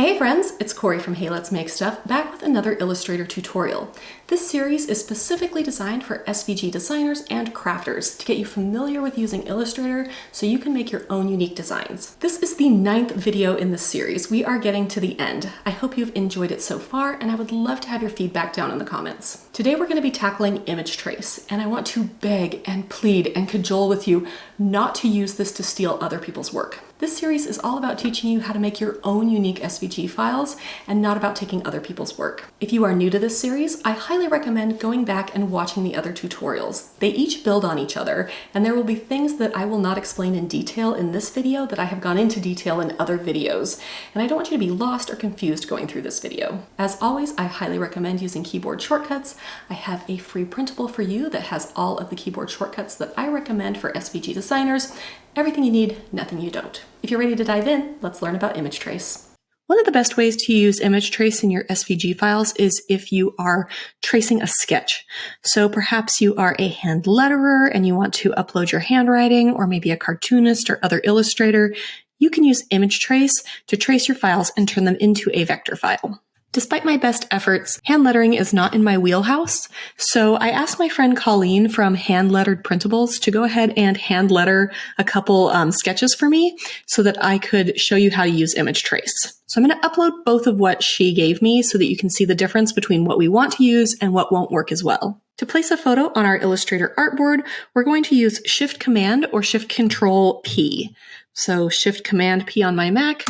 Hey friends, it's Corey from Hey Let's Make Stuff, back with another Illustrator tutorial. This series is specifically designed for SVG designers and crafters to get you familiar with using Illustrator so you can make your own unique designs. This is the 9th video in this series. We are getting to the end. I hope you've enjoyed it so far, and I would love to have your feedback down in the comments. Today we're going to be tackling image trace, and I want to beg and plead and cajole with you not to use this to steal other people's work. This series is all about teaching you how to make your own unique SVG files and not about taking other people's work. If you are new to this series, I highly recommend going back and watching the other tutorials. They each build on each other, and there will be things that I will not explain in detail in this video that I have gone into detail in other videos, and I don't want you to be lost or confused going through this video. As always, I highly recommend using keyboard shortcuts. I have a free printable for you that has all of the keyboard shortcuts that I recommend for SVG designers. Everything you need, nothing you don't. If you're ready to dive in, let's learn about image trace. One of the best ways to use image trace in your SVG files is if you are tracing a sketch. So perhaps you are a hand letterer and you want to upload your handwriting, or maybe a cartoonist or other illustrator. You can use image trace to trace your files and turn them into a vector file. Despite my best efforts, hand lettering is not in my wheelhouse, so I asked my friend Colleen from Hand Lettered Printables to go ahead and hand letter a couple sketches for me so that I could show you how to use image trace. So I'm going to upload both of what she gave me so that you can see the difference between what we want to use and what won't work as well. To place a photo on our Illustrator artboard, we're going to use Shift-Command or Shift-Control-P. So Shift-Command-P on my Mac.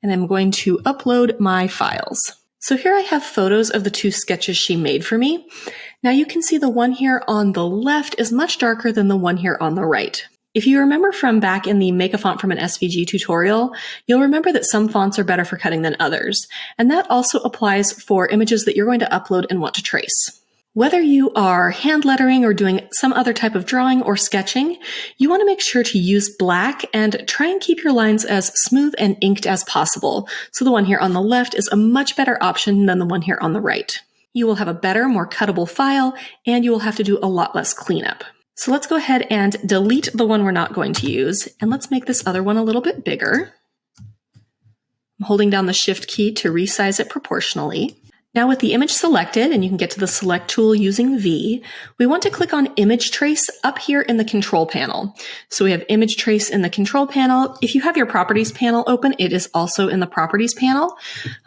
And I'm going to upload my files. So here I have photos of the two sketches she made for me. Now you can see the one here on the left is much darker than the one here on the right. If you remember from back in the Make a Font from an SVG tutorial, you'll remember that some fonts are better for cutting than others. And that also applies for images that you're going to upload and want to trace. Whether you are hand lettering or doing some other type of drawing or sketching, you want to make sure to use black and try and keep your lines as smooth and inked as possible. So the one here on the left is a much better option than the one here on the right. You will have a better, more cuttable file, and you will have to do a lot less cleanup. So let's go ahead and delete the one we're not going to use, and let's make this other one a little bit bigger. I'm holding down the Shift key to resize it proportionally. Now with the image selected, and you can get to the Select tool using V, we want to click on Image Trace up here in the Control panel. So we have Image Trace in the Control panel. If you have your Properties panel open, it is also in the Properties panel.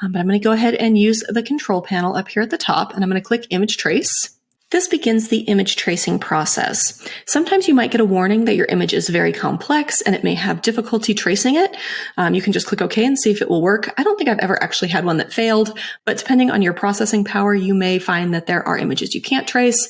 But I'm going to go ahead and use the Control panel up here at the top, and I'm going to click Image Trace. This begins the image tracing process. Sometimes you might get a warning that your image is very complex and it may have difficulty tracing it. You can just click OK and see if it will work. I don't think I've ever actually had one that failed, but depending on your processing power, you may find that there are images you can't trace.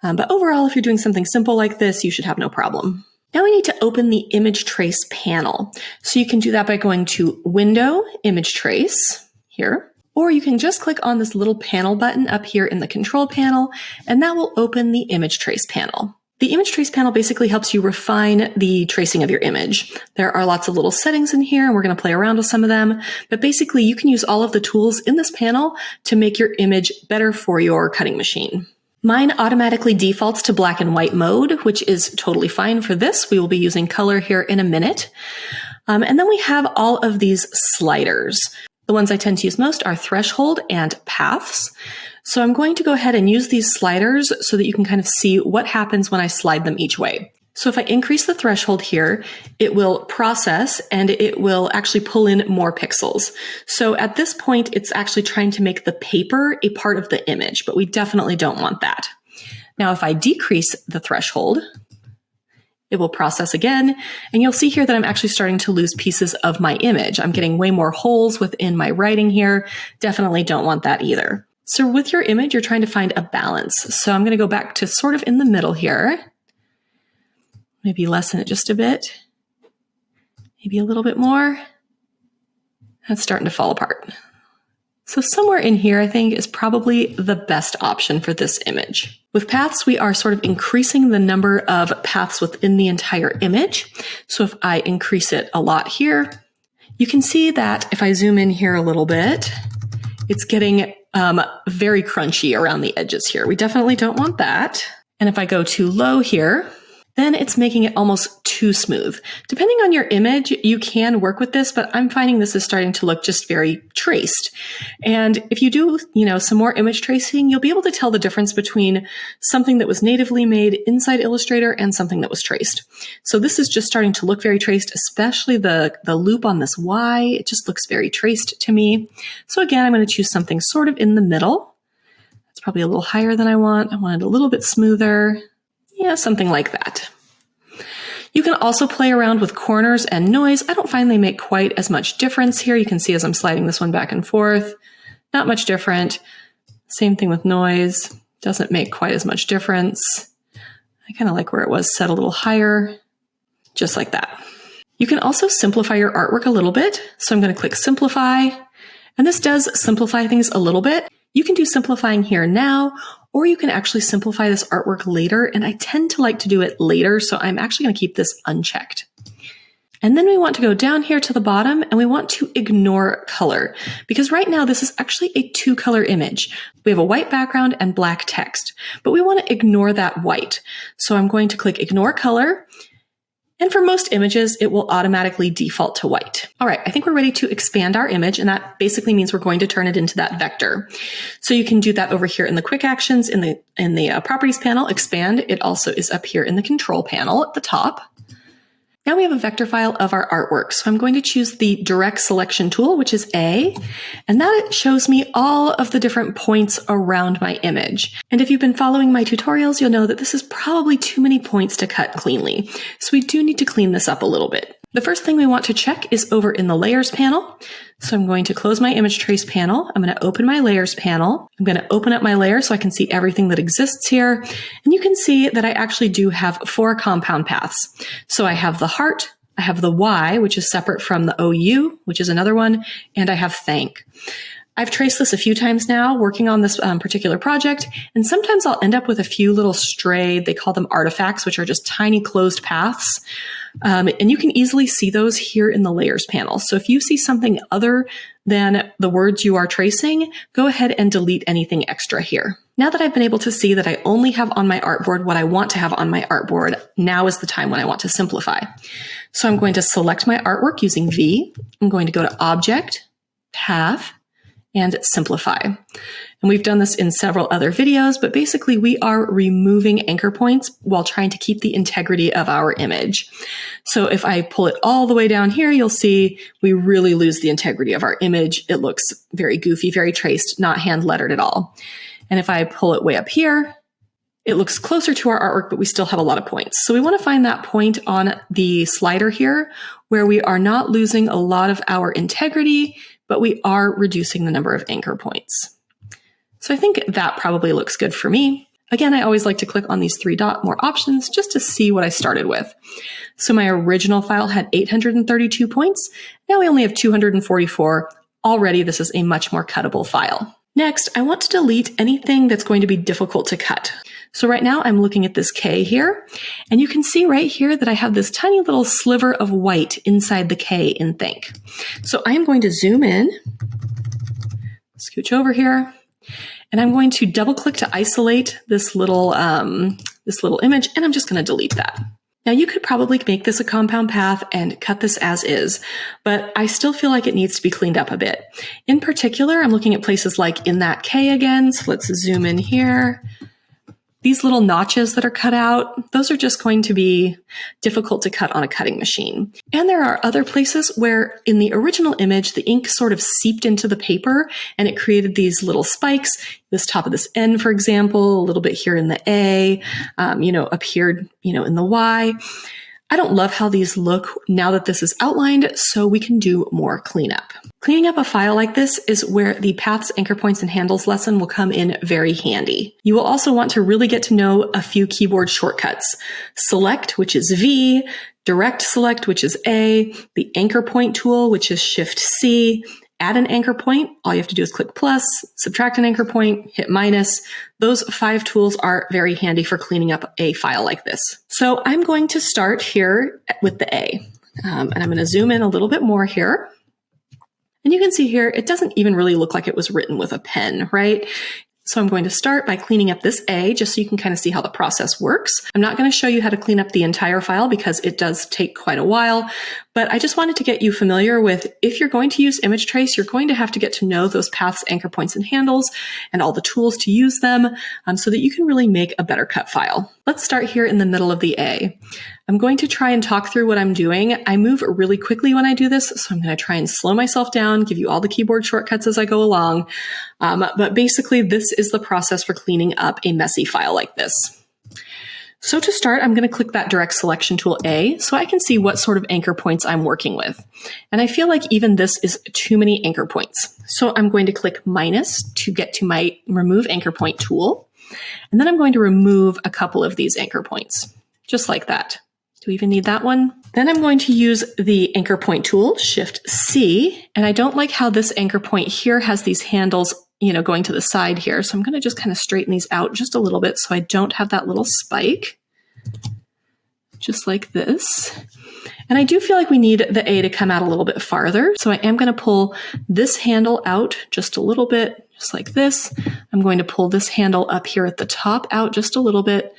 But overall, if you're doing something simple like this, you should have no problem. Now we need to open the Image Trace panel. So you can do that by going to Window, Image Trace, here. Or you can just click on this little panel button up here in the Control panel, and that will open the Image Trace panel. The Image Trace panel basically helps you refine the tracing of your image. There are lots of little settings in here, and we're going to play around with some of them, but basically you can use all of the tools in this panel to make your image better for your cutting machine. Mine automatically defaults to black and white mode, which is totally fine for this. We will be using color here in a minute. And then we have all of these sliders. The ones I tend to use most are threshold and paths. So I'm going to go ahead and use these sliders so that you can kind of see what happens when I slide them each way. So if I increase the threshold here, it will process and it will actually pull in more pixels. So at this point, it's actually trying to make the paper a part of the image, but we definitely don't want that. Now, if I decrease the threshold, it will process again, and you'll see here that I'm actually starting to lose pieces of my image. I'm getting way more holes within my writing here. Definitely don't want that either. So with your image, you're trying to find a balance. So I'm going to go back to sort of in the middle here. Maybe lessen it just a bit. Maybe a little bit more. That's starting to fall apart. So somewhere in here, I think, is probably the best option for this image. With paths, we are sort of increasing the number of paths within the entire image. So if I increase it a lot here, you can see that if I zoom in here a little bit, it's getting very crunchy around the edges here. We definitely don't want that. And if I go too low here, then it's making it almost too smooth. Depending on your image, you can work with this, but I'm finding this is starting to look just very traced. And if you do, some more image tracing, you'll be able to tell the difference between something that was natively made inside Illustrator and something that was traced. So this is just starting to look very traced, especially the loop on this Y. It just looks very traced to me. So again, I'm going to choose something sort of in the middle. It's probably a little higher than I want. I want it a little bit smoother. Yeah, something like that. You can also play around with corners and noise. I don't find they make quite as much difference here. You can see as I'm sliding this one back and forth, not much different. Same thing with noise. Doesn't make quite as much difference. I kind of like where it was set a little higher, just like that. You can also simplify your artwork a little bit. So I'm going to click Simplify, and this does simplify things a little bit. You can do simplifying here now, or you can actually simplify this artwork later, and I tend to like to do it later, so I'm actually going to keep this unchecked. And then we want to go down here to the bottom, and we want to ignore color, because right now this is actually a 2-color image. We have a white background and black text, but we want to ignore that white. So I'm going to click Ignore Color, and for most images, it will automatically default to white. All right, I think we're ready to expand our image, and that basically means we're going to turn it into that vector. So you can do that over here in the quick actions in the properties panel, expand. It also is up here in the control panel at the top. Now we have a vector file of our artwork. So I'm going to choose the direct selection tool, which is A, and that shows me all of the different points around my image. And if you've been following my tutorials, you'll know that this is probably too many points to cut cleanly. So we do need to clean this up a little bit. The first thing we want to check is over in the layers panel. So I'm going to close my image trace panel. I'm going to open my layers panel. I'm going to open up my layer so I can see everything that exists here. And you can see that I actually do have 4 compound paths. So I have the heart, I have the Y, which is separate from the OU, which is another one, and I have thank. I've traced this a few times now working on this particular project, and sometimes I'll end up with a few little stray, they call them artifacts, which are just tiny closed paths. And you can easily see those here in the layers panel. So if you see something other than the words you are tracing, go ahead and delete anything extra here. Now that I've been able to see that I only have on my artboard what I want to have on my artboard, now is the time when I want to simplify. So I'm going to select my artwork using V. I'm going to go to Object, Path, and Simplify. And we've done this in several other videos, but basically we are removing anchor points while trying to keep the integrity of our image. So if I pull it all the way down here, you'll see we really lose the integrity of our image. It looks very goofy, very traced, not hand lettered at all. And if I pull it way up here, it looks closer to our artwork, but we still have a lot of points. So we want to find that point on the slider here where we are not losing a lot of our integrity, but we are reducing the number of anchor points. So I think that probably looks good for me. Again, I always like to click on these 3 more options just to see what I started with. So my original file had 832 points. Now we only have 244. Already, this is a much more cuttable file. Next, I want to delete anything that's going to be difficult to cut. So right now I'm looking at this K here, and you can see right here that I have this tiny little sliver of white inside the K in thank. So I am going to zoom in, scooch over here, and I'm going to double click to isolate this little image, and I'm just going to delete that. Now you could probably make this a compound path and cut this as is, but I still feel like it needs to be cleaned up a bit. In particular, I'm looking at places like in that K again, so let's zoom in here. These little notches that are cut out, those are just going to be difficult to cut on a cutting machine. And there are other places where in the original image, the ink sort of seeped into the paper and it created these little spikes. This top of this N, for example, a little bit here in the A, appeared, in the Y. I don't love how these look now that this is outlined, so we can do more cleanup. Cleaning up a file like this is where the paths, anchor points, and handles lesson will come in very handy. You will also want to really get to know a few keyboard shortcuts. Select, which is V, direct select, which is A, the anchor point tool, which is Shift C, add an anchor point. All you have to do is click plus, subtract an anchor point, hit minus. Those 5 tools are very handy for cleaning up a file like this. So I'm going to start here with the A, and I'm going to zoom in a little bit more here. And you can see here, it doesn't even really look like it was written with a pen, right? So I'm going to start by cleaning up this A just so you can kind of see how the process works. I'm not going to show you how to clean up the entire file because it does take quite a while, but I just wanted to get you familiar with if you're going to use image trace, you're going to have to get to know those paths, anchor points, and handles and all the tools to use them so that you can really make a better cut file. Let's start here in the middle of the A. I'm going to try and talk through what I'm doing. I move really quickly when I do this, so I'm going to try and slow myself down, give you all the keyboard shortcuts as I go along. But basically, this is the process for cleaning up a messy file like this. So to start, I'm going to click that direct selection tool A so I can see what sort of anchor points I'm working with. And I feel like even this is too many anchor points. So I'm going to click minus to get to my remove anchor point tool. And then I'm going to remove a couple of these anchor points, just like that. Do we even need that one? Then I'm going to use the anchor point tool, Shift C, and I don't like how this anchor point here has these handles, going to the side here. So I'm going to just kind of straighten these out just a little bit so I don't have that little spike, just like this. And I do feel like we need the A to come out a little bit farther. So I am going to pull this handle out just a little bit, just like this. I'm going to pull this handle up here at the top out just a little bit,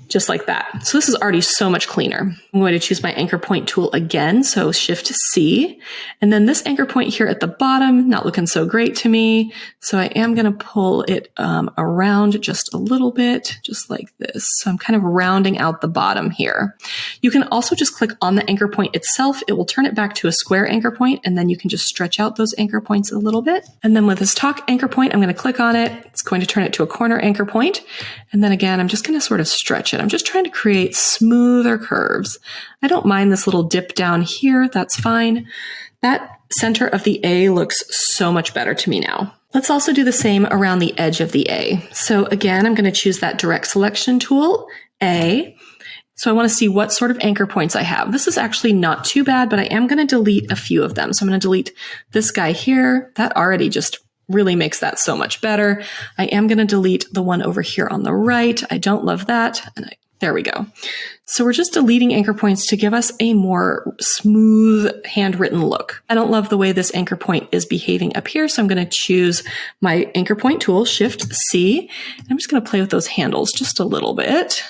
just like that. So this is already so much cleaner. I'm going to choose my anchor point tool again. So Shift C, and then this anchor point here at the bottom, not looking so great to me. So I am going to pull it around just a little bit, just like this. So I'm kind of rounding out the bottom here. You can also just click on the anchor point itself. It will turn it back to a square anchor point, and then you can just stretch out those anchor points a little bit. And then with this top anchor point, I'm going to click on it. It's going to turn it to a corner anchor point. And then again, I'm just going to sort of stretch it. I'm just trying to create smoother curves. I don't mind this little dip down here. That's fine. That center of the A looks so much better to me now. Let's also do the same around the edge of the A. So again, I'm going to choose that direct selection tool, A. So I want to see what sort of anchor points I have. This is actually not too bad, but I am going to delete a few of them. So I'm going to delete this guy here. That already just really makes that so much better. I am going to delete the one over here on the right. I don't love that. And there we go. So we're just deleting anchor points to give us a more smooth handwritten look. I don't love the way this anchor point is behaving up here. So I'm going to choose my anchor point tool, Shift C. And I'm just going to play with those handles just a little bit,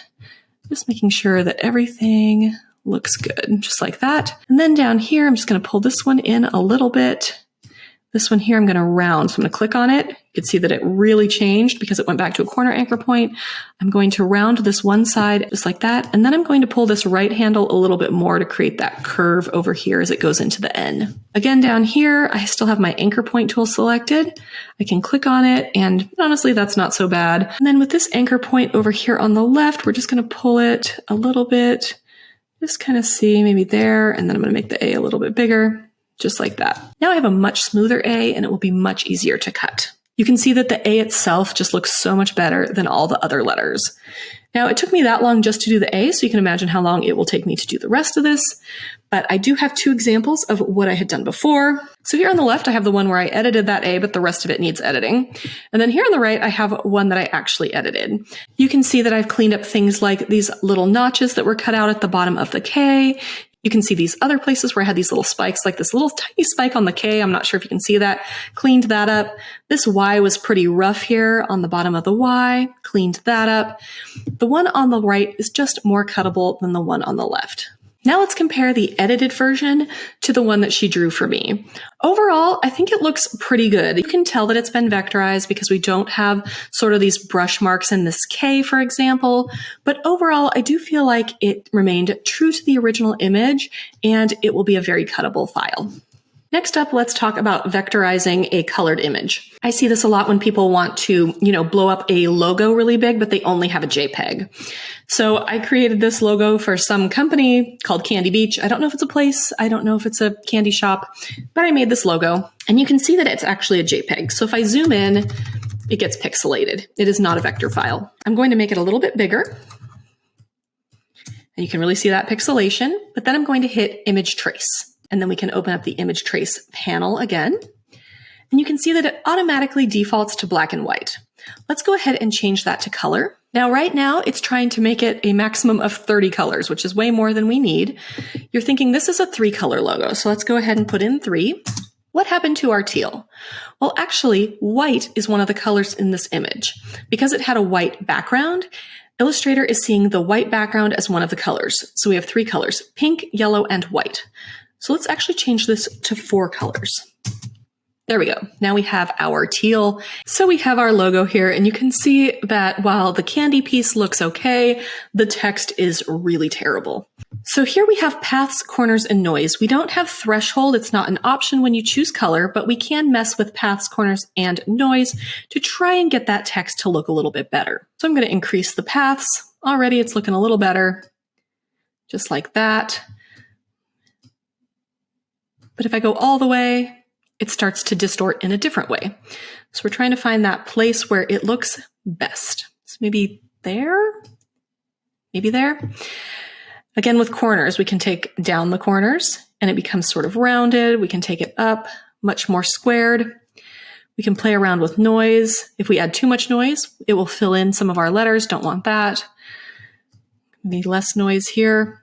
just making sure that everything looks good, just like that. And then down here, I'm just going to pull this one in a little bit. This one here, I'm going to round. So I'm going to click on it. You can see that it really changed because it went back to a corner anchor point. I'm going to round this one side just like that. And then I'm going to pull this right handle a little bit more to create that curve over here as it goes into the N. Again, down here, I still have my anchor point tool selected. I can click on it, and honestly, that's not so bad. And then with this anchor point over here on the left, we're just going to pull it a little bit. Just kind of see maybe there. And then I'm going to make the A a little bit bigger. Just like that. Now I have a much smoother A, and it will be much easier to cut. You can see that the A itself just looks so much better than all the other letters. Now it took me that long just to do the A, so you can imagine how long it will take me to do the rest of this. But I do have two examples of what I had done before. So here on the left, I have the one where I edited that A, but the rest of it needs editing. And then here on the right, I have one that I actually edited. You can see that I've cleaned up things like these little notches that were cut out at the bottom of the K. You can see these other places where I had these little spikes, like this little tiny spike on the K. I'm not sure if you can see that. Cleaned that up. This Y was pretty rough here on the bottom of the Y. Cleaned that up. The one on the right is just more cuttable than the one on the left. Now let's compare the edited version to the one that she drew for me. Overall, I think it looks pretty good. You can tell that it's been vectorized because we don't have sort of these brush marks in this K, for example. But overall, I do feel like it remained true to the original image, and it will be a very cuttable file. Next up, let's talk about vectorizing a colored image. I see this a lot when people want to, blow up a logo really big, but they only have a JPEG. So I created this logo for some company called Candy Beach. I don't know if it's a place. I don't know if it's a candy shop, but I made this logo, and you can see that it's actually a JPEG. So if I zoom in, it gets pixelated. It is not a vector file. I'm going to make it a little bit bigger, and you can really see that pixelation, but then I'm going to hit Image Trace. And then we can open up the Image Trace panel again. And you can see that it automatically defaults to black and white. Let's go ahead and change that to color. Now, right now, it's trying to make it a maximum of 30 colors, which is way more than we need. You're thinking this is a 3-color logo. So let's go ahead and put in 3. What happened to our teal? Well, actually, white is one of the colors in this image. Because it had a white background, Illustrator is seeing the white background as one of the colors. So we have 3 colors, pink, yellow, and white. So let's actually change this to 4 colors. There we go. Now we have our teal. So we have our logo here, and you can see that while the candy piece looks okay, the text is really terrible. So here we have paths, corners, and noise. We don't have threshold. It's not an option when you choose color, but we can mess with paths, corners, and noise to try and get that text to look a little bit better. So I'm going to increase the paths. Already it's looking a little better, just like that. But if I go all the way, it starts to distort in a different way. So we're trying to find that place where it looks best. So maybe there, maybe there. Again, with corners, we can take down the corners and it becomes sort of rounded. We can take it up, much more squared. We can play around with noise. If we add too much noise, it will fill in some of our letters. Don't want that. Maybe less noise here.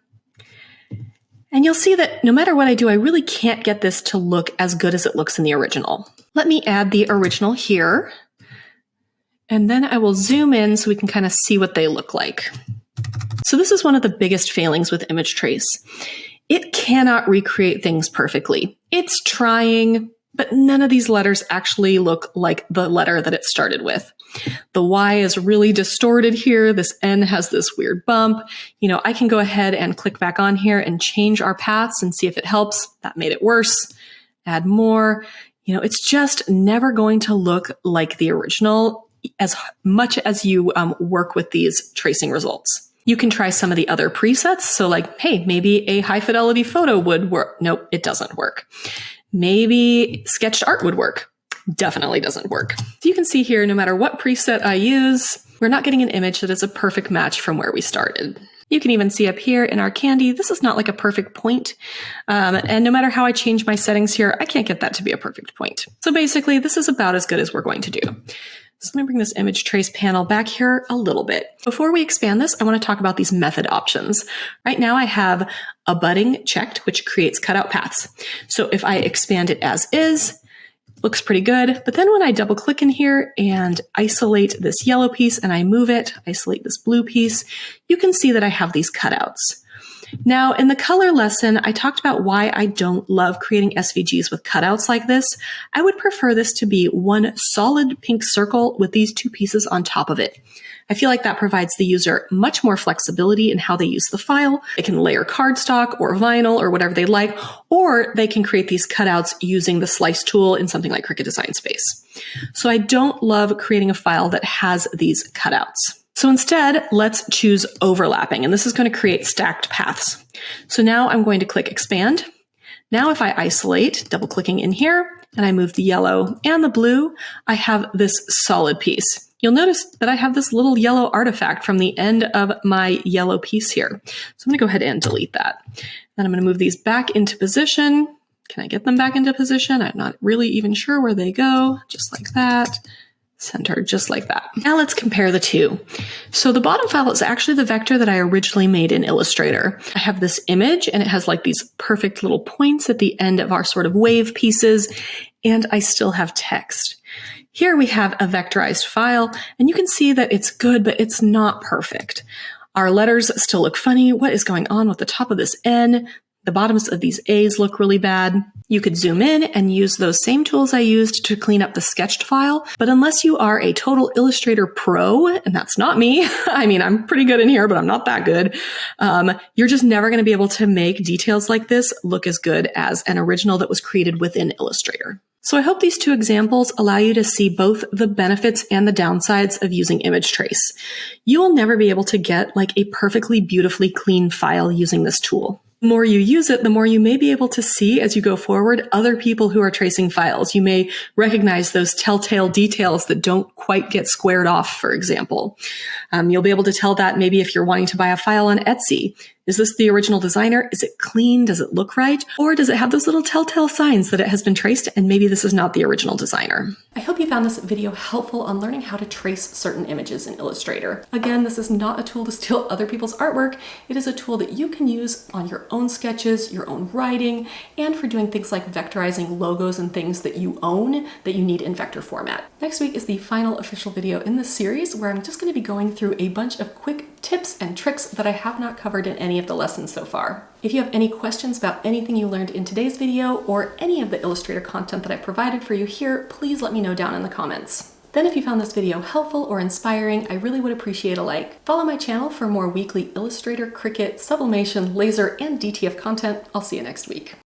And you'll see that no matter what I do, I really can't get this to look as good as it looks in the original. Let me add the original here, and then I will zoom in so we can kind of see what they look like. So this is one of the biggest failings with Image Trace. It cannot recreate things perfectly. It's trying, but none of these letters actually look like the letter that it started with. The Y is really distorted here. This N has this weird bump. You know, I can go ahead and click back on here and change our paths and see if it helps. That made it worse. Add more. You know, it's just never going to look like the original as much as you work with these tracing results. You can try some of the other presets. So like, hey, maybe a high fidelity photo would work. Nope, it doesn't work. Maybe sketched art would work. Definitely doesn't work. So you can see here, no matter what preset I use, we're not getting an image that is a perfect match from where we started. You can even see up here in our candy, this is not like a perfect point. And no matter how I change my settings here, I can't get that to be a perfect point. So basically, this is about as good as we're going to do. So let me bring this image trace panel back here a little bit. Before we expand this, I want to talk about these method options. Right now I have abutting checked, which creates cutout paths. So if I expand it as is, looks pretty good. But then when I double click in here and isolate this yellow piece and I move it, isolate this blue piece, you can see that I have these cutouts. Now, in the color lesson, I talked about why I don't love creating SVGs with cutouts like this. I would prefer this to be one solid pink circle with these 2 pieces on top of it. I feel like that provides the user much more flexibility in how they use the file. They can layer cardstock or vinyl or whatever they like, or they can create these cutouts using the slice tool in something like Cricut Design Space. So I don't love creating a file that has these cutouts. So instead, let's choose overlapping, and this is going to create stacked paths. So now I'm going to click expand. Now if I isolate, double clicking in here, and I move the yellow and the blue, I have this solid piece. You'll notice that I have this little yellow artifact from the end of my yellow piece here. So I'm going to go ahead and delete that. Then I'm going to move these back into position. Can I get them back into position? I'm not really even sure where they go. Just like that. Centered, just like that. Now let's compare the two. So the bottom file is actually the vector that I originally made in Illustrator. I have this image and it has like these perfect little points at the end of our sort of wave pieces, and I still have text. Here we have a vectorized file, and you can see that it's good, but it's not perfect. Our letters still look funny. What is going on with the top of this N? The bottoms of these A's look really bad. You could zoom in and use those same tools I used to clean up the sketched file, but unless you are a total Illustrator pro, and that's not me, I mean, I'm pretty good in here, but I'm not that good, you're just never going to be able to make details like this look as good as an original that was created within Illustrator. So I hope these 2 examples allow you to see both the benefits and the downsides of using Image Trace. You will never be able to get like a perfectly beautifully clean file using this tool. The more you use it, the more you may be able to see as you go forward other people who are tracing files. You may recognize those telltale details that don't quite get squared off, for example. You'll be able to tell that maybe if you're wanting to buy a file on Etsy. Is this the original designer? Is it clean? Does it look right? Or does it have those little telltale signs that it has been traced and maybe this is not the original designer? I hope you found this video helpful on learning how to trace certain images in Illustrator. Again, this is not a tool to steal other people's artwork. It is a tool that you can use on your own sketches, your own writing, and for doing things like vectorizing logos and things that you own that you need in vector format. Next week is the final official video in this series where I'm just going to be going through a bunch of quick tips and tricks that I have not covered in any of the lessons so far. If you have any questions about anything you learned in today's video or any of the Illustrator content that I provided for you here, please let me know down in the comments. Then if you found this video helpful or inspiring, I really would appreciate a like. Follow my channel for more weekly Illustrator, Cricut, sublimation, laser, and DTF content. I'll see you next week.